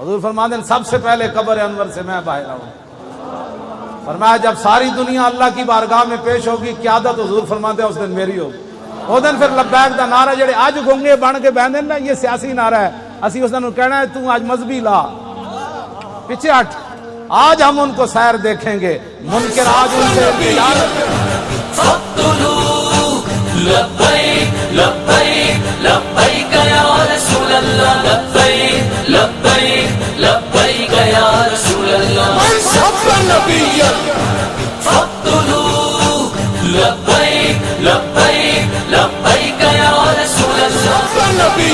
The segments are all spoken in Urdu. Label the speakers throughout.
Speaker 1: حضور فرماتے ہیں سب سے پہلے قبر انور سے میں باہر آؤں. فرمایا جب ساری دنیا اللہ کی بارگاہ میں پیش ہوگی قیادت حضور فرماتے ہیں اس دن میری ہوگی. اس دن پھر لبیک دا نعرہ جڑے اج گونگے بن کے بیندے نا یہ سیاسی نعرہ ہے. اسی اس دن کہنا ہے تو آج مذہبی لا پیچھے ہٹ. آج ہم ان کو سیر دیکھیں گے منکر آج ان سے
Speaker 2: لبیک لبیک لبیک یا رسول اللہ لبیک لبیک لبیک یا رسول اللہ نبی فقتلوا لبیک لبیک لبیک یا رسول اللہ نبی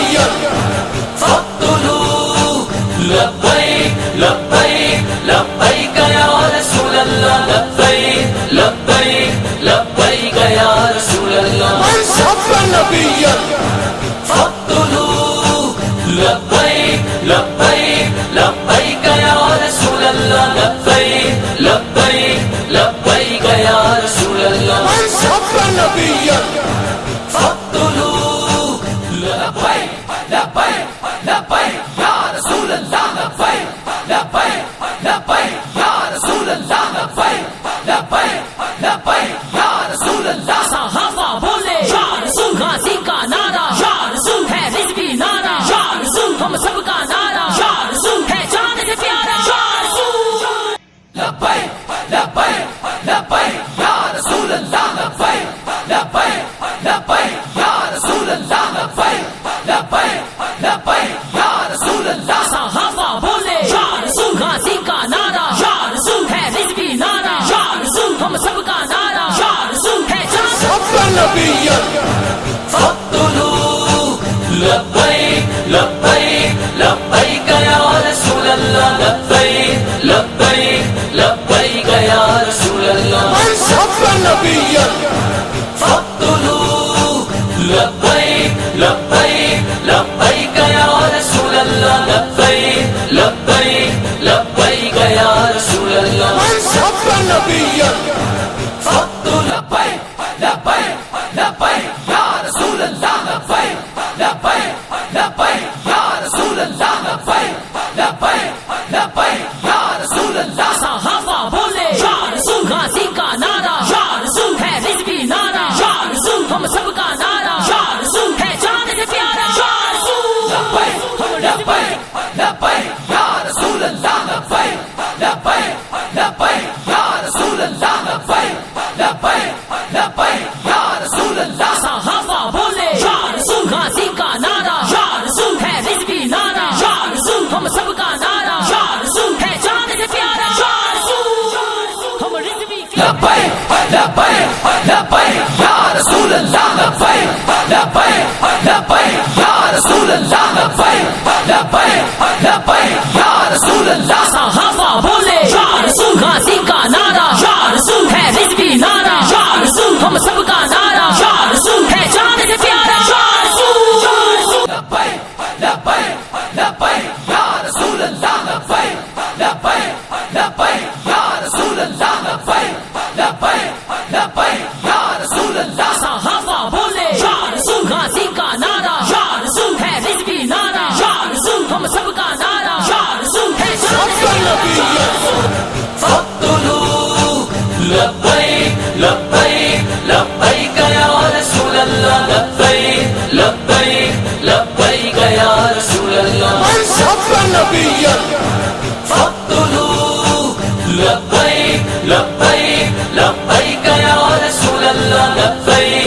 Speaker 2: فقتلوا لبیک لبیک لبیک یا رسول اللہ لبیک لبیک لبیک یا رسول اللہ نبی فقتلوا لبیک لبیک لبیک یا رسول اللہ لبیک لبیک لبیک یا رسول اللہ نبی فقتلوا لبیک لبیک لبیک یا رسول اللہ لبیک لبیک لبیک یا رسول اللہ لبیک لبیک لبیک یا رسول اللہ.
Speaker 3: صحابہ بولے یا رسول، غازی کا نعرہ یا رسول ہے، رضوی نعرہ یا رسول، ہم سب کا نعرہ یا رسول ہے، جان سے پیارا یا رسول.
Speaker 2: لبیک لبیک لبیک یا رسول اللہ لبیک لبیک لبیک یا رسول اللہ لبیک لبیک لبیک یا رسول اللہ.
Speaker 3: صحابہ بولے یا رسول، غازی کا نعرہ یا رسول ہے، رضوی نعرہ یا رسول، ہم سب کا نعرہ یا رسول ہے، جان
Speaker 2: نبی فقتلوا لبیک لبیک لبیک یا رسول اللہ لبیک لبیک لبیک یا رسول اللہ نبی فقتلوا لبیک لبیک لبیک یا رسول اللہ لبیک لبیک لبیک یا رسول اللہ نبی فقتلوا لبیک لبیک لبیک یا رسول اللہ لبیک لبیک لبیک یا رسول اللہ لبیک لبیک لبیک یا رسول اللہ.
Speaker 3: صحابہ بولے یا رسول، غازی کا نعرہ یا رسول ہے، رضوی نعرہ یا رسول، ہم سب کا نعرہ یا رسول ہے، جان سے پیارا یا رسول.
Speaker 2: لبیک لبیک لبیک یا رسول اللہ لبیک لبیک لبیک یا رسول اللہ لبیک لبیک لبیک یا رسول اللہ.
Speaker 3: صحابہ بولے یا رسول، غازی کا نعرہ یا رسول ہے، رضوی نعرہ یا رسول، ہم سب کا نعرہ یا رسول ہے، جان سے پیارا یا رسول. ہم رضوی کے
Speaker 2: لبیک لبیک لبیک یا رسول اللہ لبیک لبیک لبیک یا رسول اللہ لبیک لبیک لبیک یا رسول اللہ.
Speaker 3: صحابہ بولے یا رسول، غازی کا نعرہ یا رسول ہے، رضوی نعرہ یا رسول، ہم سب کا نعرہ یا رسول ہے، جان سے پیارا یا رسول.
Speaker 2: لبیک لبیک لبیک یا رسول اللہ لبیک لبیک لبیک یا رسول اللہ لبیک لبیک لبیک یا رسول اللہ.
Speaker 3: صحابہ بولے یا رسول، غازی کا نعرہ یا رسول ہے، رضوی نعرہ یا رسول، ہم سب کا نعرہ یا رسول ہے، جان سے پیارا یا رسول.
Speaker 2: فقتلوا لبیک لبیک لبیک یا رسول اللہ لبیک لبیک لبیک یا رسول اللہ. نبی فقتلوا لبیک لبیک لبیک یا رسول اللہ لبیک